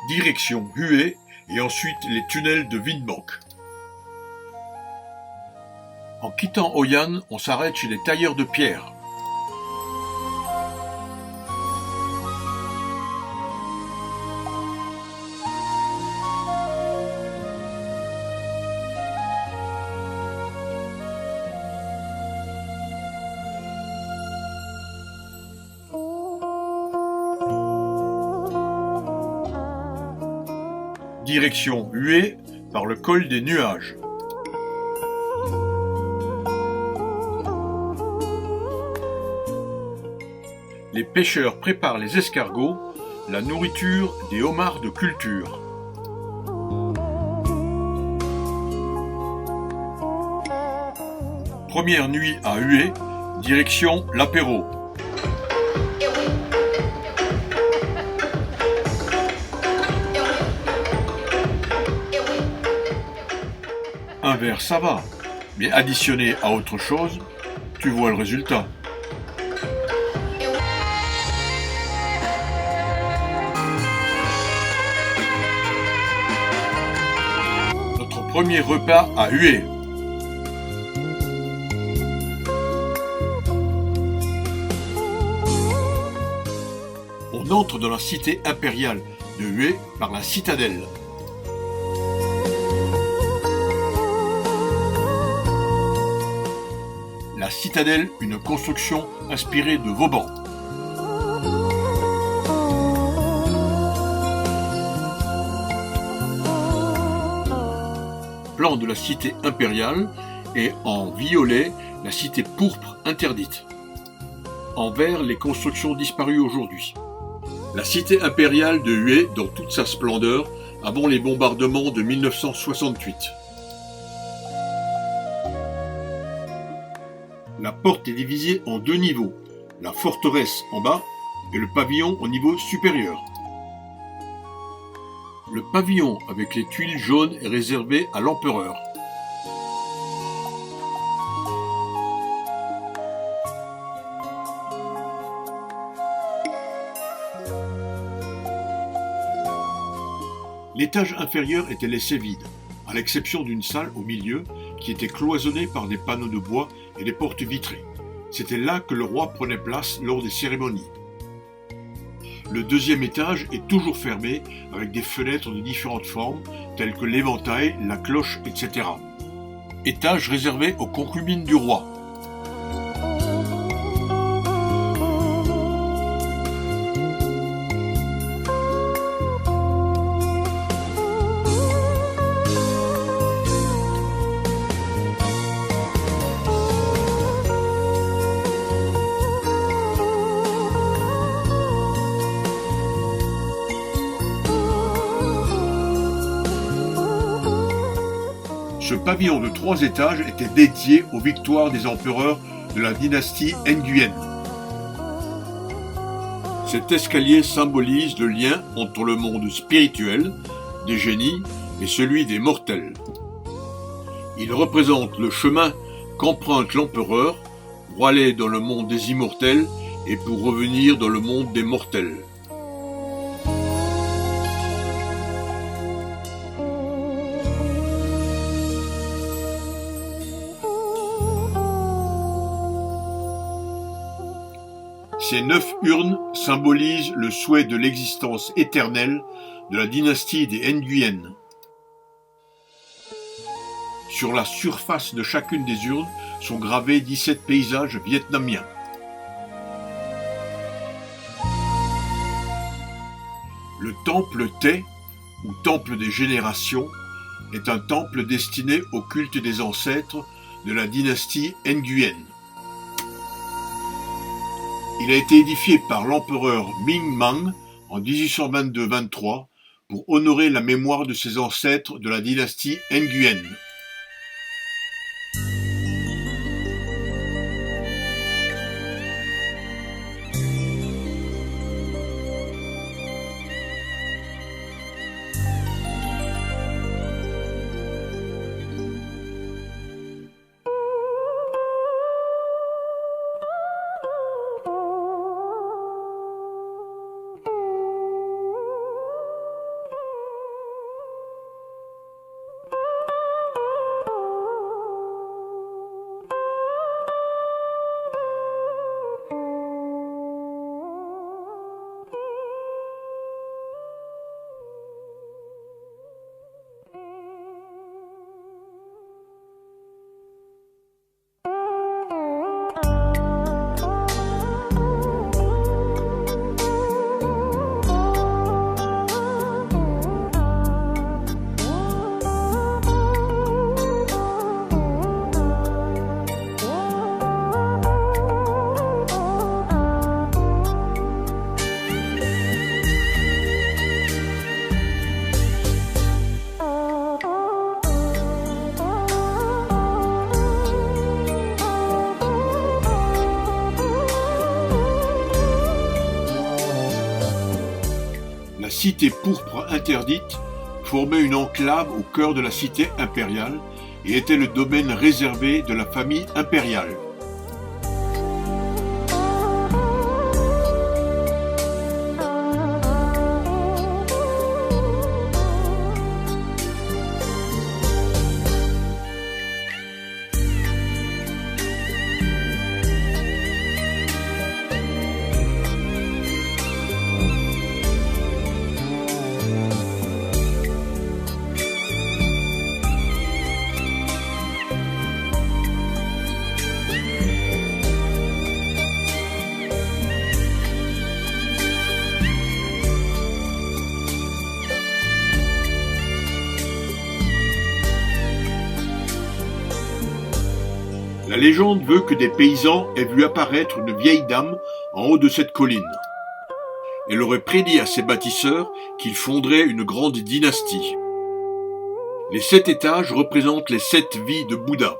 Direction Hué et ensuite les tunnels de Vindbank. En quittant Hoi An, on s'arrête chez les tailleurs de pierre. Direction Hué par le col des Nuages. Les pêcheurs préparent les escargots, la nourriture des homards de culture. Première nuit à Hué, direction l'apéro. Un verre ça va, mais additionné à autre chose, tu vois le résultat. Notre premier repas à Hué. On entre dans la cité impériale de Hué par la citadelle. La citadelle, une construction inspirée de Vauban. Plan de la cité impériale et en violet, la cité pourpre interdite. En vert, les constructions disparues aujourd'hui. La cité impériale de Hué, dans toute sa splendeur, avant les bombardements de 1968. La porte est divisée en deux niveaux, la forteresse en bas et le pavillon au niveau supérieur. Le pavillon avec les tuiles jaunes est réservé à l'empereur. L'étage inférieur était laissé vide, à l'exception d'une salle au milieu qui était cloisonnée par des panneaux de bois et des portes vitrées. C'était là que le roi prenait place lors des cérémonies. Le deuxième étage est toujours fermé avec des fenêtres de différentes formes telles que l'éventail, la cloche, etc. Étage réservé aux concubines du roi. Ce pavillon de 3 étages était dédié aux victoires des empereurs de la dynastie Nguyen. Cet escalier symbolise le lien entre le monde spirituel, des génies, et celui des mortels. Il représente le chemin qu'emprunte l'empereur pour aller dans le monde des immortels et pour revenir dans le monde des mortels. Ces 9 urnes symbolisent le souhait de l'existence éternelle de la dynastie des Nguyen. Sur la surface de chacune des urnes sont gravés 17 paysages vietnamiens. Le temple Thé, ou temple des générations, est un temple destiné au culte des ancêtres de la dynastie Nguyen. Il a été édifié par l'empereur Ming Mang en 1822-23 pour honorer la mémoire de ses ancêtres de la dynastie Nguyen. La cité pourpre interdite formait une enclave au cœur de la cité impériale et était le domaine réservé de la famille impériale. La légende veut que des paysans aient vu apparaître une vieille dame en haut de cette colline. Elle aurait prédit à ses bâtisseurs qu'ils fonderaient une grande dynastie. Les 7 étages représentent les 7 vies de Bouddha.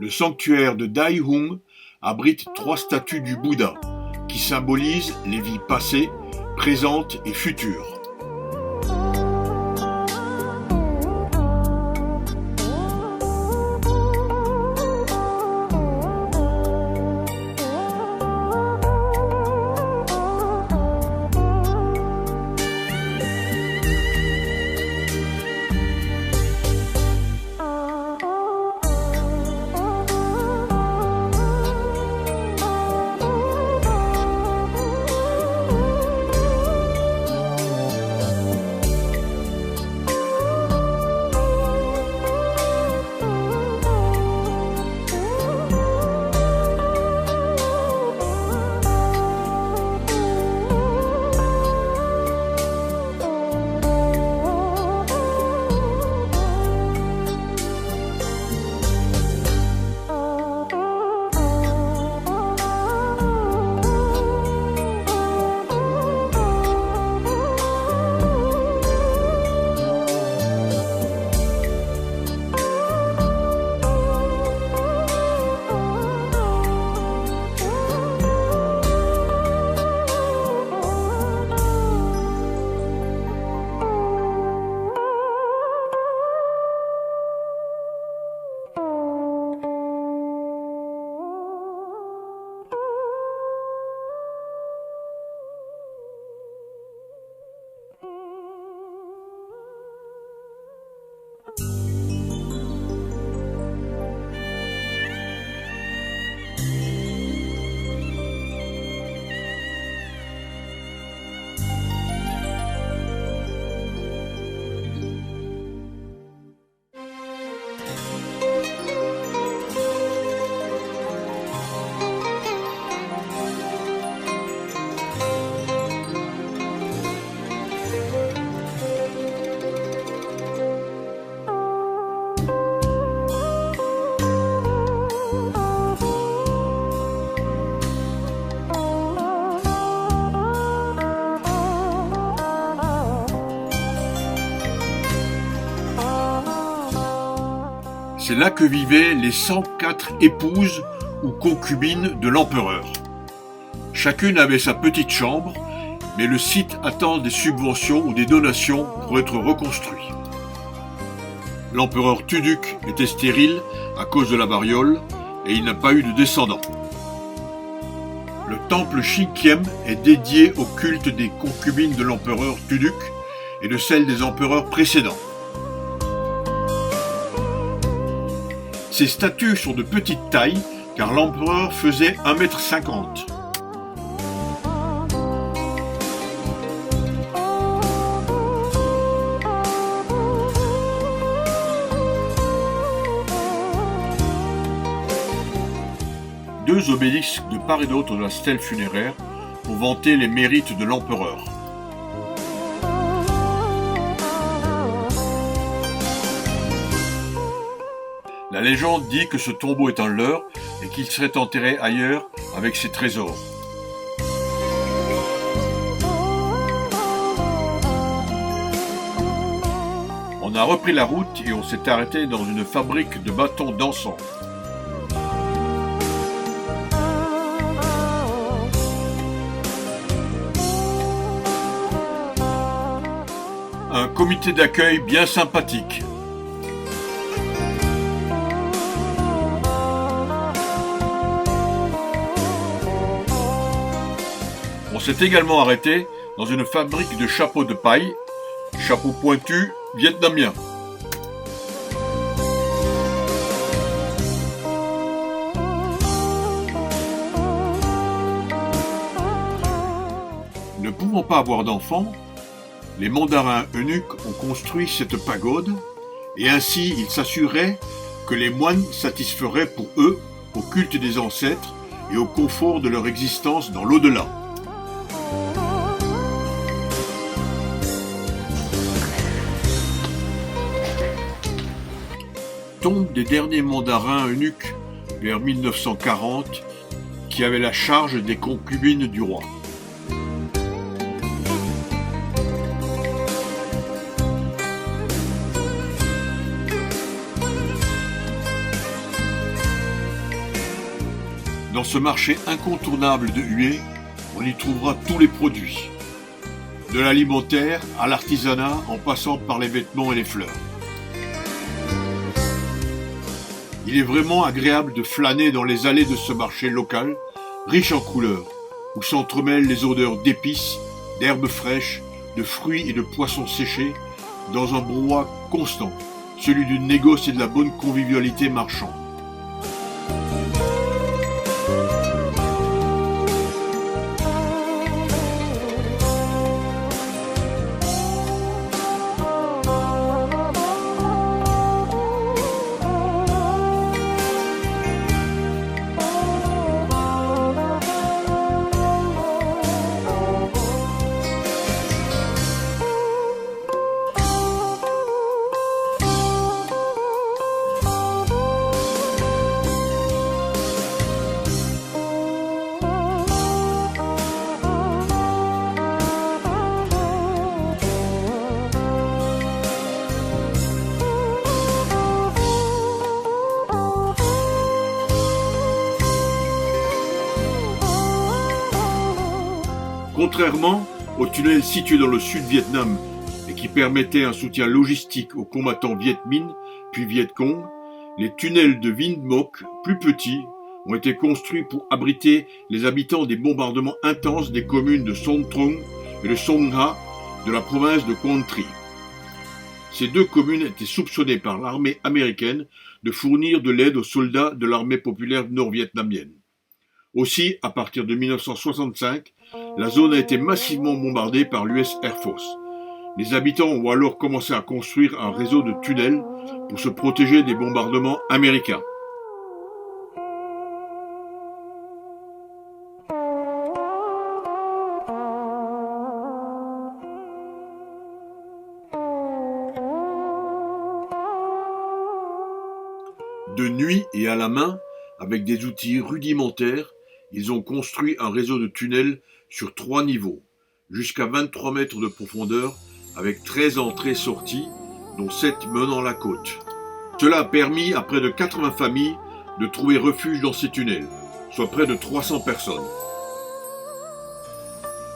Le sanctuaire de Dai Hung abrite 3 statues du Bouddha, qui symbolisent les vies passées, présentes et futures. C'est là que vivaient les 104 épouses ou concubines de l'empereur. Chacune avait sa petite chambre, mais le site attend des subventions ou des donations pour être reconstruit. L'empereur Tuduk était stérile à cause de la variole et il n'a pas eu de descendants. Le temple Shinkiem est dédié au culte des concubines de l'empereur Tuduk et de celles des empereurs précédents. Ces statues sont de petite taille car l'empereur faisait 1,50 m. Deux obélisques de part et d'autre de la stèle funéraire pour vanter les mérites de l'empereur. La légende dit que ce tombeau est un leurre et qu'il serait enterré ailleurs avec ses trésors. a repris la route et on s'est arrêté dans une fabrique de bâtons d'encens. Un comité d'accueil bien sympathique. On s'est également arrêté dans une fabrique de chapeaux de paille, chapeaux pointus vietnamiens. Ne pouvant pas avoir d'enfants, les mandarins eunuques ont construit cette pagode et ainsi ils s'assuraient que les moines satisferaient pour eux au culte des ancêtres et au confort de leur existence dans l'au-delà. Tombe des derniers mandarins eunuques vers 1940 qui avaient la charge des concubines du roi. Dans ce marché incontournable de Hue, on y trouvera tous les produits, de l'alimentaire à l'artisanat en passant par les vêtements et les fleurs. Il est vraiment agréable de flâner dans les allées de ce marché local, riche en couleurs, où s'entremêlent les odeurs d'épices, d'herbes fraîches, de fruits et de poissons séchés, dans un brouhaha constant, celui du négoce et de la bonne convivialité marchande. Contrairement aux tunnels situés dans le Sud-Vietnam et qui permettaient un soutien logistique aux combattants Viet Minh puis Viet Cong, les tunnels de Vinh Moc, plus petits, ont été construits pour abriter les habitants des bombardements intenses des communes de Son Trong et de Song Ha de la province de Quang Tri. Ces deux communes étaient soupçonnées par l'armée américaine de fournir de l'aide aux soldats de l'armée populaire nord-vietnamienne. Aussi, à partir de 1965, la zone a été massivement bombardée par l'US Air Force. Les habitants ont alors commencé à construire un réseau de tunnels pour se protéger des bombardements américains. De nuit et à la main, avec des outils rudimentaires, ils ont construit un réseau de tunnels sur 3 niveaux, jusqu'à 23 mètres de profondeur, avec 13 entrées-sorties, dont 7 menant la côte. Cela a permis à près de 80 familles de trouver refuge dans ces tunnels, soit près de 300 personnes.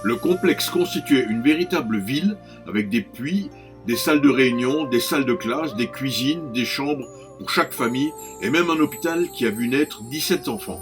Le complexe constituait une véritable ville avec des puits, des salles de réunion, des salles de classe, des cuisines, des chambres pour chaque famille et même un hôpital qui a vu naître 17 enfants.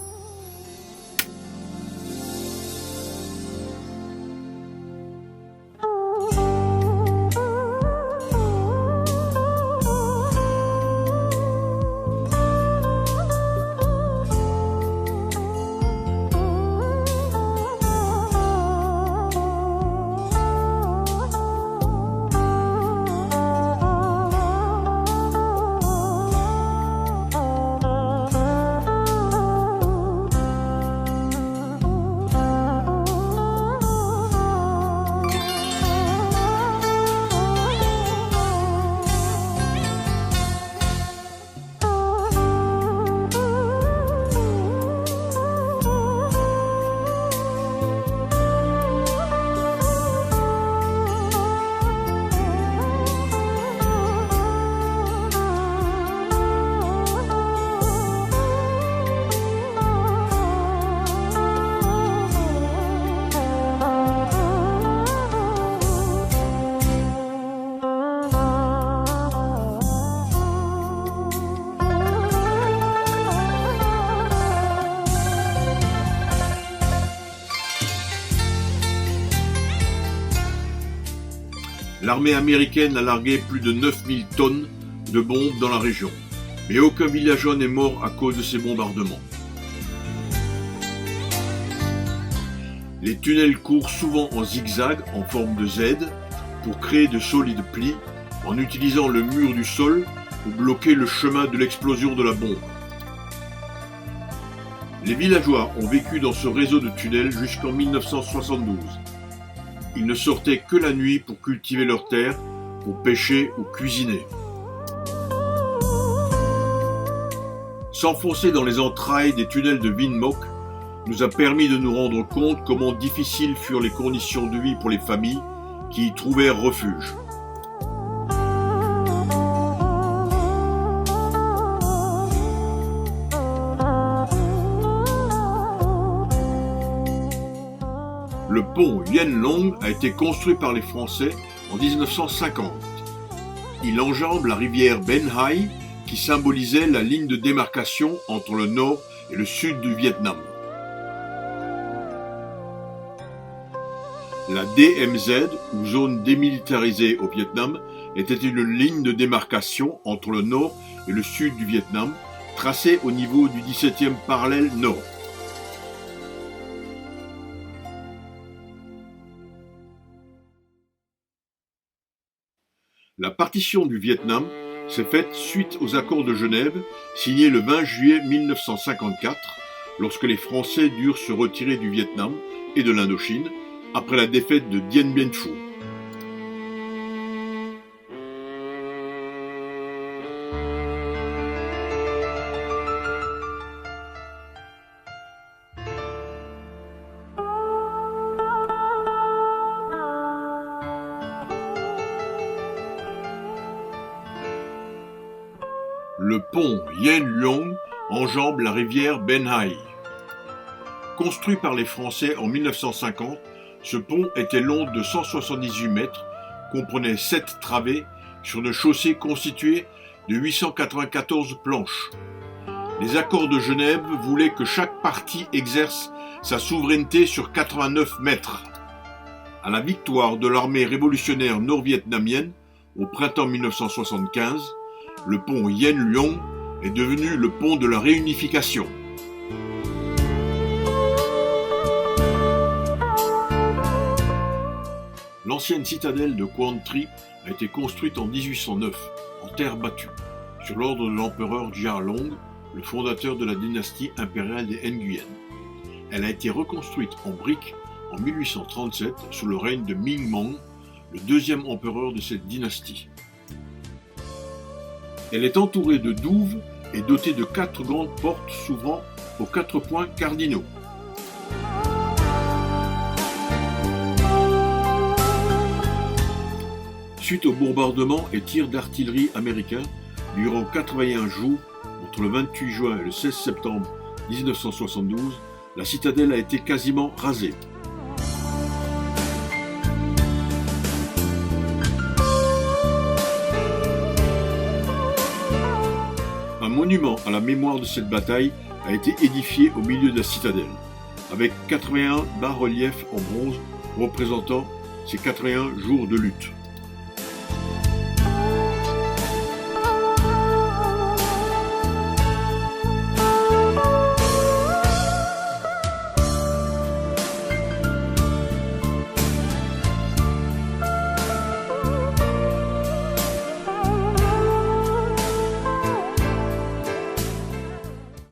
L'armée américaine a largué plus de 9000 tonnes de bombes dans la région, mais aucun villageois n'est mort à cause de ces bombardements. Les tunnels courent souvent en zigzag en forme de Z pour créer de solides plis en utilisant le mur du sol pour bloquer le chemin de l'explosion de la bombe. Les villageois ont vécu dans ce réseau de tunnels jusqu'en 1972. Ils ne sortaient que la nuit pour cultiver leurs terres, pour pêcher ou cuisiner. S'enfoncer dans les entrailles des tunnels de Vinmoc nous a permis de nous rendre compte comment difficiles furent les conditions de vie pour les familles qui y trouvèrent refuge. Le pont Yen Long a été construit par les Français en 1950. Il enjambe la rivière Ben Hai qui symbolisait la ligne de démarcation entre le nord et le sud du Vietnam. La DMZ, ou zone démilitarisée au Vietnam, était une ligne de démarcation entre le nord et le sud du Vietnam, tracée au niveau du 17e parallèle nord. La partition du Vietnam s'est faite suite aux accords de Genève, signés le 20 juillet 1954, lorsque les Français durent se retirer du Vietnam et de l'Indochine, après la défaite de Dien Bien Phu. Le pont Yen Luong enjambe la rivière Ben Hai. Construit par les Français en 1950, ce pont était long de 178 mètres, comprenait 7 travées sur une chaussée constituée de 894 planches. Les accords de Genève voulaient que chaque partie exerce sa souveraineté sur 89 mètres. À la victoire de l'armée révolutionnaire nord-vietnamienne au printemps 1975, le pont Yen Luong est devenu le pont de la réunification. L'ancienne citadelle de Quang Tri a été construite en 1809, en terre battue, sur l'ordre de l'empereur Gia Long, le fondateur de la dynastie impériale des Nguyen. Elle a été reconstruite en briques en 1837 sous le règne de Minh Mang, le deuxième empereur de cette dynastie. Elle est entourée de douves et dotée de 4 grandes portes s'ouvrant aux 4 points cardinaux. Suite aux bombardements et tirs d'artillerie américains, durant 81 jours, entre le 28 juin et le 16 septembre 1972, la citadelle a été quasiment rasée. Un monument à la mémoire de cette bataille a été édifié au milieu de la citadelle, avec 81 bas-reliefs en bronze représentant ces 81 jours de lutte.